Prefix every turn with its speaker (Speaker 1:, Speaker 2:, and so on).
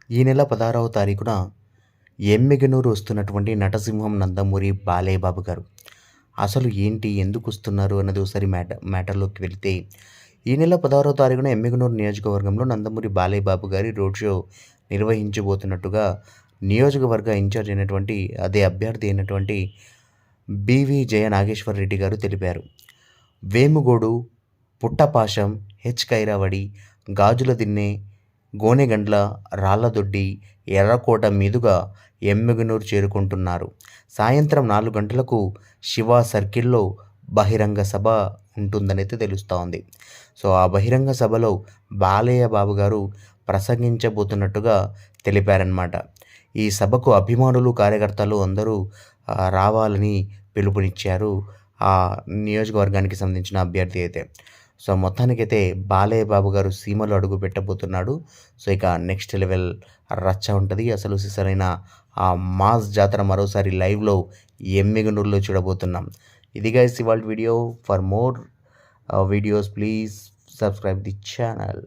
Speaker 1: ఈ నెల 16వ తారీఖున ఎమ్మిగనూరు వస్తున్నటువంటి నటసింహం నందమూరి బాలయ్య బాబు గారు. అసలు ఏంటి? ఎందుకొస్తున్నారు? అన్నది ఒకసారి మ్యాటర్‌లోకి వెళితే, ఈ నెల 16వ తారీఖున ఎమ్మిగనూరు నియోజకవర్గంలో నందమూరి బాలయ్య బాబు గారి రోడ్ షో నిర్వహించబోతున్నట్టుగా నియోజకవర్గ ఇన్ఛార్జ్ అయినటువంటి అభ్యర్థి అయినటువంటి బివి జయ నాగేశ్వరరెడ్డి గారు తెలిపారు. వేముగోడు, పుట్టపాశం, కైరావడి, గాజుల దిన్నె, గోనెగండ్ల, రాళ్లదొడ్డి, ఎర్రకోట మీదుగా ఎమ్మిగనూరు చేరుకుంటున్నారు. సాయంత్రం 4 గంటలకు శివ సర్కిల్‌లో బహిరంగ సభ ఉంటుందనైతే తెలుస్తోంది. సో, ఆ బహిరంగ సభలో బాలయ్య బాబు గారు ప్రసంగించబోతున్నట్టుగా తెలిపారనమాట. ఈ సభకు అభిమానులు, కార్యకర్తలు అందరూ రావాలని పిలుపునిచ్చారు ఆ నియోజకవర్గానికి సంబంధించిన అభ్యర్థి అయితే. సో, మొత్తానికైతే బాలయ్య బాబు గారు సీమలో అడుగు పెట్టబోతున్నాడు. సో, ఇక నెక్స్ట్ లెవెల్ రచ్చ ఉంటది. అసలు సిసలైన ఆ మాస్ జాతర మరోసారి లైవ్‌లో ఎమ్మిగనూరులో చూడబోతున్నాం. ఇది గైస్ ఇవాల్టి video. For more videos please subscribe the channel.